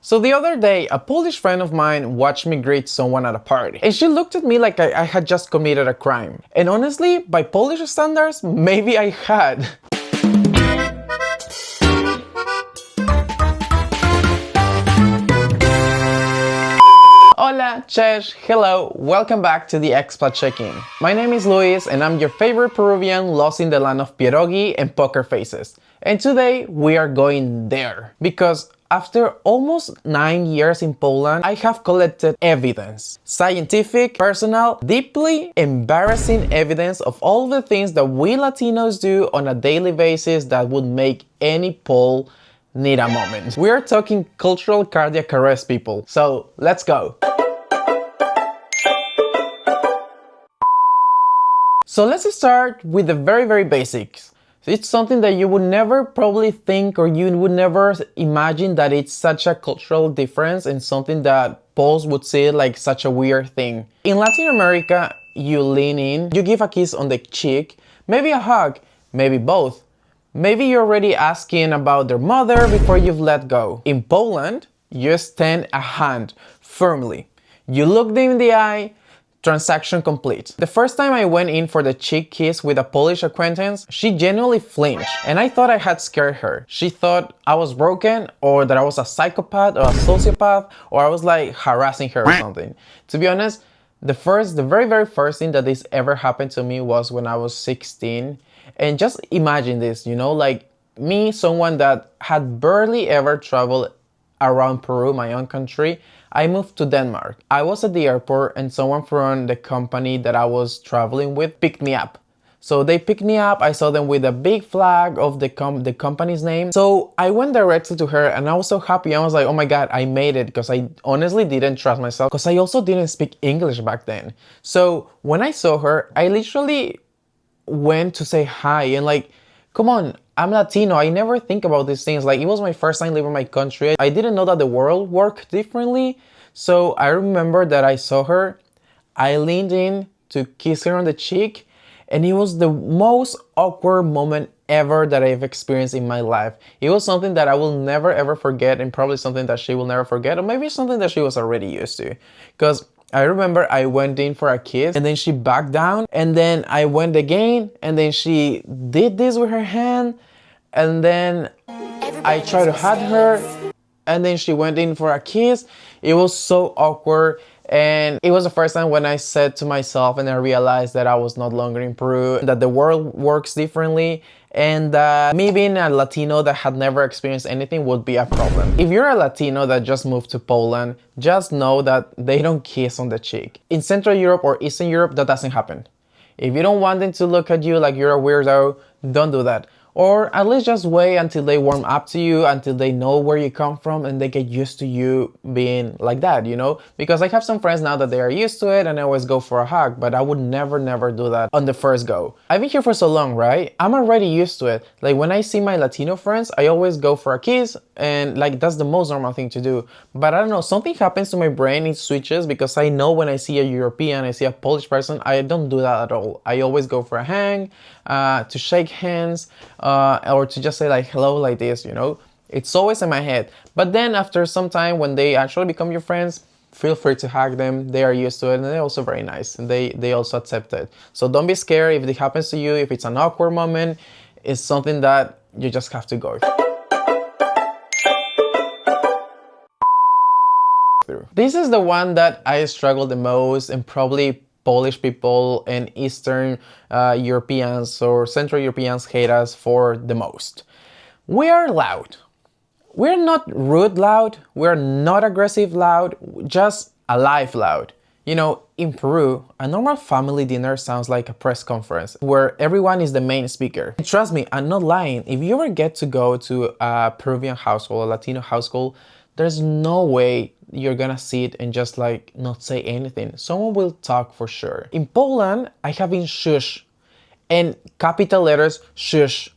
So the other day, a Polish friend of mine watched me greet someone at a party. And she looked at me like I had just committed a crime. And honestly, by Polish standards, maybe I had. Hola, cześć, hello, welcome back to the Expat Check-in. My name is Luis and I'm your favorite Peruvian lost in the land of pierogi and poker faces. And today we are going there because after almost 9 years in Poland, I have collected evidence. Scientific, personal, deeply embarrassing evidence of all the things that we Latinos do on a daily basis that would make any Pole need a moment. We are talking cultural cardiac arrest, people. So let's go. So let's start with the very basics. It's something that you would never probably think, or you would never imagine that it's such a cultural difference and something that Poles would see like such a weird thing. In Latin America, you lean in, you give a kiss on the cheek, maybe a hug, maybe both. Maybe you're already asking about their mother before you've let go. In Poland, you extend a hand firmly. You look them in the eye, transaction complete. The first time I went in for the cheek kiss with a Polish acquaintance, she genuinely flinched and I thought I had scared her. She thought I was broken or that I was a psychopath or a sociopath or I was like harassing her or something. To be honest, the very first thing that this ever happened to me was when I was 16. And just imagine this, you know, like me, someone that had barely ever traveled around Peru, my own country. I moved to Denmark. I was at the airport and someone from the company that I was traveling with picked me up. So they picked me up, I saw them with a big flag of the company's name. So I went directly to her and I was so happy. I was like, oh my God, I made it, because I honestly didn't trust myself because I also didn't speak English back then. So when I saw her, I literally went to say hi and like, come on, I'm Latino. I never think about these things. Like, it was my first time leaving my country. I didn't know that the world worked differently. So I remember that I saw her, I leaned in to kiss her on the cheek, and it was the most awkward moment ever that I've experienced in my life. It was something that I will never ever forget, and probably something that she will never forget, or maybe something that she was already used to. Because I remember I went in for a kiss and then she backed down, and then I went again and then she did this with her hand, and then I tried to hug her and then she went in for a kiss. It was so awkward, and it was the first time when I said to myself and I realized that I was no longer in Peru, that the world works differently, and that me being a Latino that had never experienced anything would be a problem. If you're a Latino that just moved to Poland, just know that they don't kiss on the cheek. In Central Europe or Eastern Europe, that doesn't happen. If you don't want them to look at you like you're a weirdo, don't do that. Or at least just wait until they warm up to you, until they know where you come from and they get used to you being like that, you know? Because I have some friends now that they are used to it and I always go for a hug, but I would never do that on the first go. I've been here for so long, right? I'm already used to it. Like when I see my Latino friends, I always go for a kiss, and like that's the most normal thing to do. But I don't know, something happens to my brain, it switches, because I know when I see a European, I see a Polish person, I don't do that at all. I always go for a hang, to shake hands, or to just say like hello like this, you know? It's always in my head. But then after some time, when they actually become your friends, feel free to hug them. They are used to it and they're also very nice, and they also accept it. So don't be scared if it happens to you. If it's an awkward moment, it's something that you just have to go through. This is the one that I struggle the most, and probably Polish people and Eastern Europeans or Central Europeans hate us for the most. We are loud. We're not rude loud. We're not aggressive loud. Just alive loud. You know, in Peru, a normal family dinner sounds like a press conference where everyone is the main speaker. And trust me, I'm not lying. If you ever get to go to a Peruvian household, a Latino household, there's no way you're gonna sit and just like not say anything. Someone will talk for sure. In Poland, I have been shush, and capital letters shush,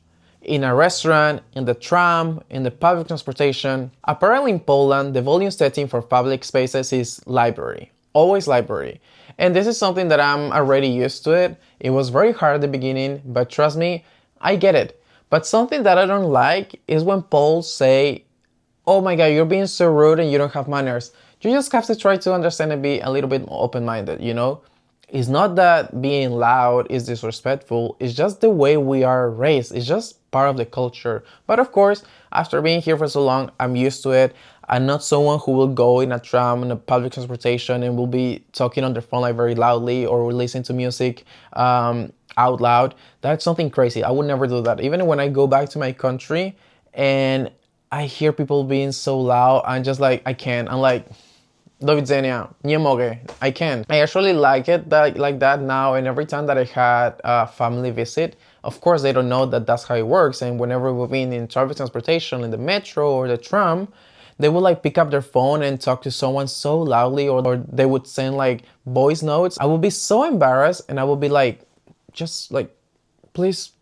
in a restaurant, in the tram, in the public transportation. Apparently in Poland, the volume setting for public spaces is library, always library. And this is something that I'm already used to it. It was very hard at the beginning, but trust me, I get it. But something that I don't like is when Poles say oh my god, you're being so rude and you don't have manners. You just have to try to understand and be a little bit more open-minded, you know? It's not that being loud is disrespectful, it's just the way we are raised. It's just part of the culture. But of course, after being here for so long, I'm used to it. I'm not someone who will go in a tram, in a public transportation, and will be talking on their phone like very loudly or will listen to music out loud. That's something crazy. I would never do that. Even when I go back to my country and I hear people being so loud, I'm just like, I can't. I'm like, do widzenia, nie mogę, I can't. I actually like it like that now, and every time that I had a family visit, of course they don't know that that's how it works, and whenever we've been in public transportation, in the metro or the tram, they would like pick up their phone and talk to someone so loudly, or they would send like voice notes. I would be so embarrassed, and I would be like, just like, please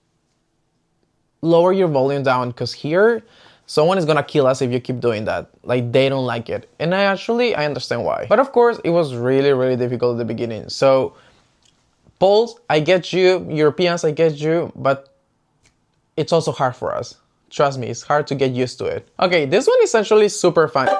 lower your volume down, because here someone is gonna kill us if you keep doing that. Like, they don't like it. And I understand why. But of course, it was really, really difficult at the beginning. So, Poles, I get you. Europeans, I get you. But it's also hard for us. Trust me, it's hard to get used to it. Okay, this one is actually super fun.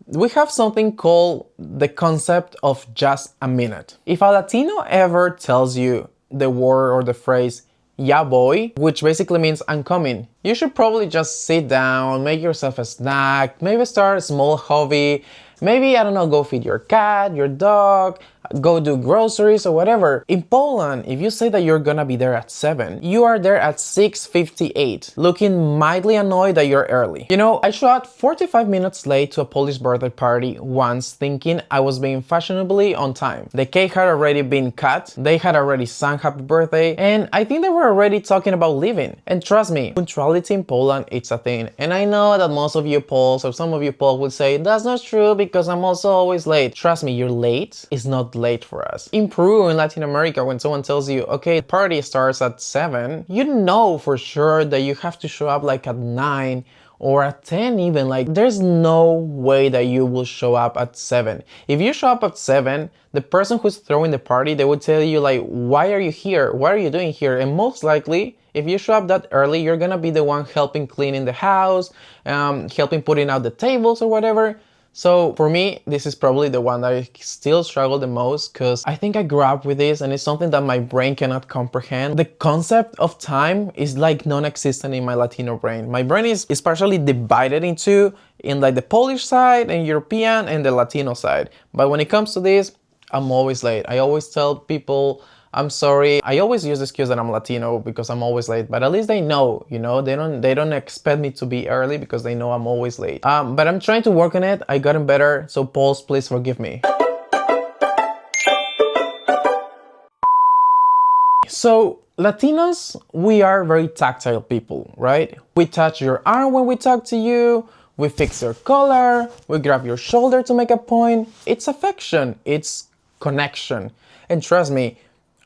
We have something called the concept of just a minute. If a Latino ever tells you the word or the phrase, "ya boy," which basically means I'm coming, you should probably just sit down, make yourself a snack, maybe start a small hobby, maybe, I don't know, go feed your cat, your dog, go do groceries or whatever. In Poland, if you say that you're gonna be there at 7, you are there at 6:58, looking mildly annoyed that you're early. You know, I showed 45 minutes late to a Polish birthday party once, thinking I was being fashionably on time. The cake had already been cut, they had already sung happy birthday, and I think they were already talking about leaving. And trust me, punctuality in Poland, it's a thing. And I know that most of you Poles, or some of you Poles, would say, that's not true because I'm also always late. Trust me, you're late is not late for us. In Peru, in Latin America, when someone tells you, okay, the party starts at 7, you know for sure that you have to show up like at 9 or at 10 even. Like, there's no way that you will show up at 7. If you show up at 7, the person who's throwing the party, they would tell you like, why are you here? What are you doing here? And most likely, if you show up that early, you're gonna be the one helping cleaning the house, helping putting out the tables or whatever. So for me, this is probably the one that I still struggle the most, because I think I grew up with this and it's something that my brain cannot comprehend. The concept of time is like non-existent in my Latino brain. My brain is partially divided into like the Polish side and European and the Latino side. But when it comes to this, I'm always late. I always tell people, I'm sorry. I always use the excuse that I'm Latino because I'm always late, but at least they know, you know, they don't expect me to be early because they know I'm always late. But I'm trying to work on it. I gotten better. So Poles, please forgive me. So Latinos, we are very tactile people, right? We touch your arm when we talk to you. We fix your collar. We grab your shoulder to make a point. It's affection. It's connection. And trust me,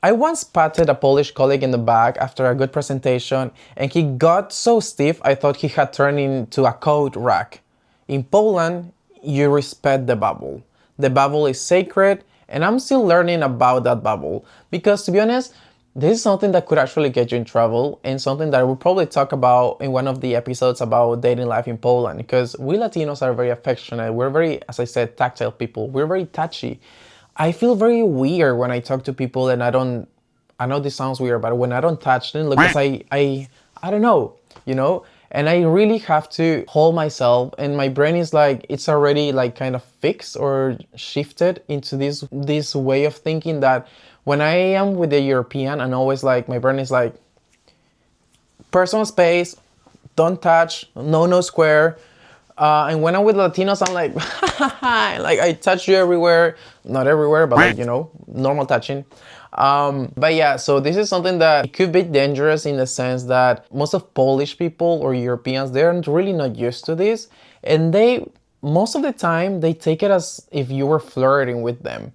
I once patted a Polish colleague in the back after a good presentation, and he got so stiff I thought he had turned into a coat rack. In Poland, you respect the bubble. The bubble is sacred, and I'm still learning about that bubble. Because to be honest, this is something that could actually get you in trouble, and something that I will probably talk about in one of the episodes about dating life in Poland. Because we Latinos are very affectionate. We're very, as I said, tactile people. We're very touchy. I feel very weird when I talk to people and I know this sounds weird, but when I don't touch them, because I don't know, you know, and I really have to hold myself, and my brain is like, it's already like kind of fixed or shifted into this way of thinking that when I am with the European, and always like, my brain is like, personal space, don't touch, no square. And when I'm with Latinos, I'm like, like I touch you everywhere, not everywhere, but like, you know, normal touching. But yeah, so this is something that could be dangerous in the sense that most of Polish people or Europeans, they're really not used to this. And most of the time, they take it as if you were flirting with them.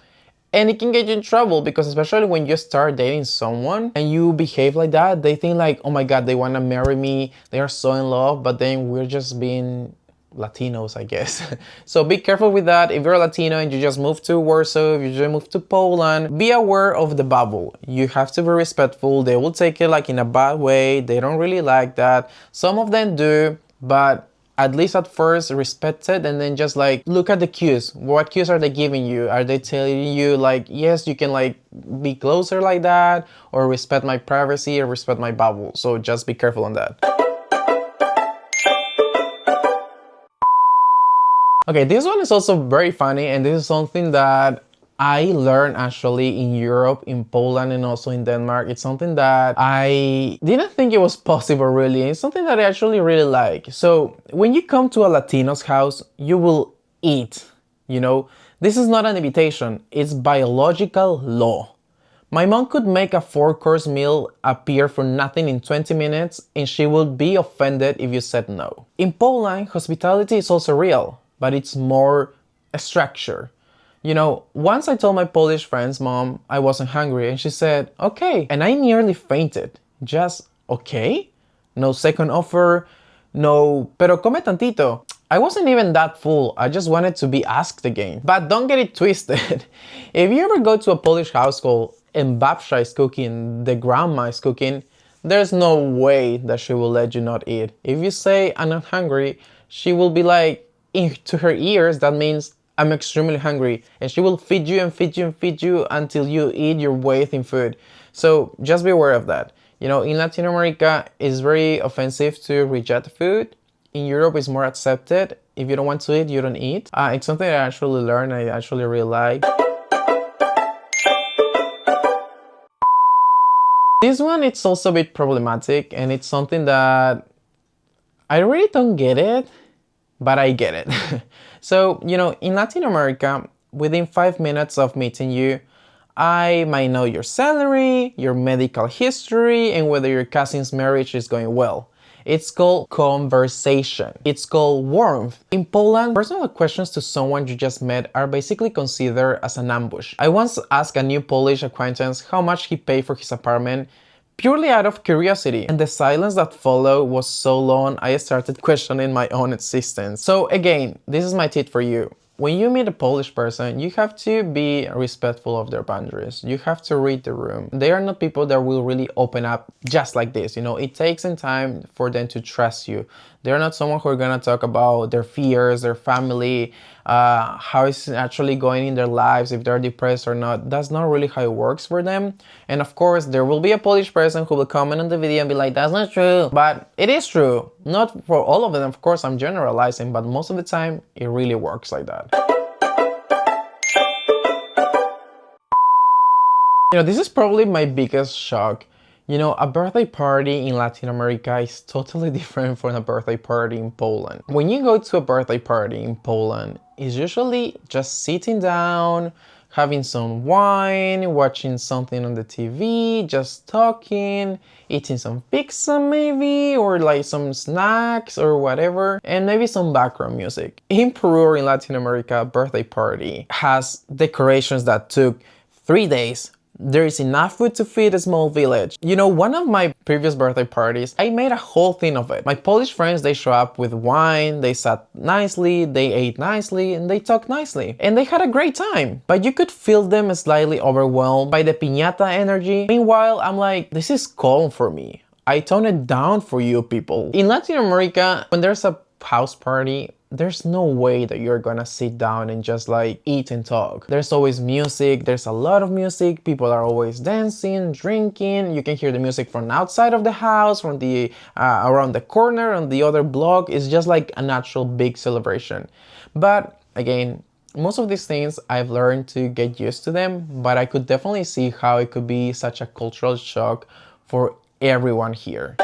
And it can get you in trouble because especially when you start dating someone and you behave like that, they think like, oh my God, they want to marry me. They are so in love, but then we're just being Latinos, I guess. So be careful with that. If you're a Latino and you just moved to Warsaw, if you just moved to Poland, be aware of the bubble. You have to be respectful. They will take it like in a bad way. They don't really like that. Some of them do, but at least at first respect it, and then just like look at the cues. What cues are they giving you? Are they telling you like, yes, you can like be closer like that, or respect my privacy or respect my bubble? So just be careful on that. Okay, this one is also very funny, and this is something that I learned actually in Europe, in Poland, and also in Denmark. It's something that I didn't think it was possible really. It's something that I actually really like. So when you come to a Latino's house, you will eat, you know? This is not an invitation, it's biological law. My mom could make a 4-course meal appear for nothing in 20 minutes, and she would be offended if you said no. In Poland, hospitality is also real, but it's more a structure. You know, once I told my Polish friend's mom I wasn't hungry, and she said, okay, and I nearly fainted. Just, okay? No second offer, no, pero come tantito. I wasn't even that full, I just wanted to be asked again. But don't get it twisted. If you ever go to a Polish household and babcia is cooking, the grandma is cooking, there's no way that she will let you not eat. If you say, I'm not hungry, she will be like, into her ears, that means I'm extremely hungry, and she will feed you and feed you and feed you until you eat your weight in food. So just be aware of that. You know, in Latin America, it's very offensive to reject food. In Europe, it's more accepted. If you don't want to eat, you don't eat. It's something I actually learned, I actually really like. This one, it's also a bit problematic, and it's something that I really don't get it, but I get it. So, you know, in Latin America, within 5 minutes of meeting you, I might know your salary, your medical history, and whether your cousin's marriage is going well. It's called conversation. It's called warmth. In Poland, personal questions to someone you just met are basically considered as an ambush. I once asked a new Polish acquaintance how much he paid for his apartment, purely out of curiosity, and the silence that followed was so long I started questioning my own existence. So again, this is my tip for you. When you meet a Polish person, you have to be respectful of their boundaries. You have to read the room. They are not people that will really open up just like this. You know, it takes some time for them to trust you. They're not someone who are gonna talk about their fears, their family, how it's actually going in their lives, if they're depressed or not. That's not really how it works for them. And of course, there will be a Polish person who will comment on the video and be like, that's not true. But it is true. Not for all of them, of course, I'm generalizing, but most of the time, it really works like that. You know, this is probably my biggest shock. You know, a birthday party in Latin America is totally different from a birthday party in Poland. When you go to a birthday party in Poland, it's usually just sitting down, having some wine, watching something on the TV, just talking, eating some pizza maybe, or like some snacks or whatever, and maybe some background music. In Peru or in Latin America, a birthday party has decorations that took 3 days. There is enough food to feed a small village. You know, one of my previous birthday parties, I made a whole thing of it. My Polish friends, they show up with wine, they sat nicely, they ate nicely, and they talked nicely. And they had a great time. But you could feel them slightly overwhelmed by the piñata energy. Meanwhile, I'm like, this is calm for me. I tone it down for you people. In Latin America, when there's a house party, there's no way that you're gonna sit down and just like eat and talk. There's always music, there's a lot of music, people are always dancing, drinking, you can hear the music from outside of the house, from the around the corner, on the other block. It's just like a natural big celebration. But again, most of these things I've learned to get used to them, but I could definitely see how it could be such a cultural shock for everyone here.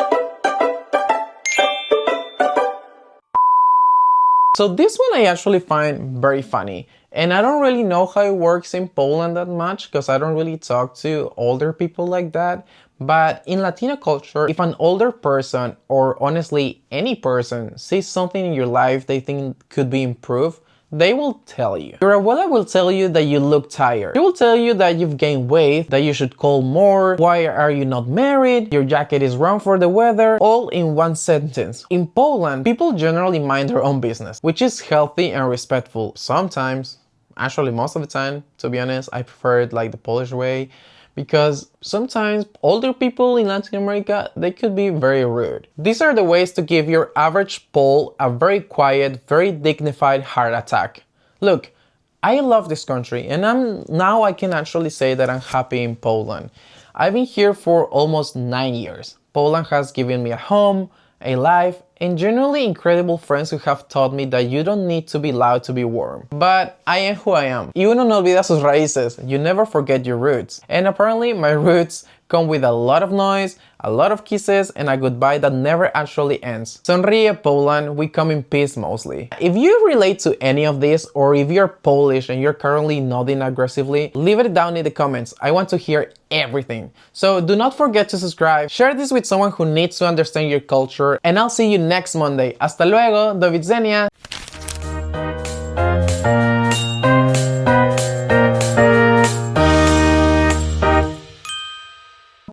So this one I actually find very funny, and I don't really know how it works in Poland that much because I don't really talk to older people like that. But in Latino culture, if an older person, or honestly any person, sees something in your life they think could be improved, They will tell you. Your abuela will tell you that you look tired. She will tell you that you've gained weight, that you should call more, why are you not married, your jacket is wrong for the weather, all in one sentence. In Poland, people generally mind their own business, which is healthy and respectful. Sometimes, actually most of the time, to be honest, I prefer it like the Polish way, because sometimes older people in Latin America, they could be very rude. These are the ways to give your average Pole a very quiet, very dignified heart attack. Look, I love this country, and now I can actually say that I'm happy in Poland. I've been here for almost 9 years. Poland has given me a home, a life, and generally incredible friends who have taught me that you don't need to be loud to be warm. But I am who I am. Y uno no olvida sus raíces. You never forget your roots. And apparently my roots come with a lot of noise, a lot of kisses, and a goodbye that never actually ends. Sonríe, Poland, we come in peace mostly. If you relate to any of this, or if you're Polish and you're currently nodding aggressively, leave it down in the comments. I want to hear everything. So do not forget to subscribe, share this with someone who needs to understand your culture, and I'll see you next Monday. Hasta luego, do widzenia!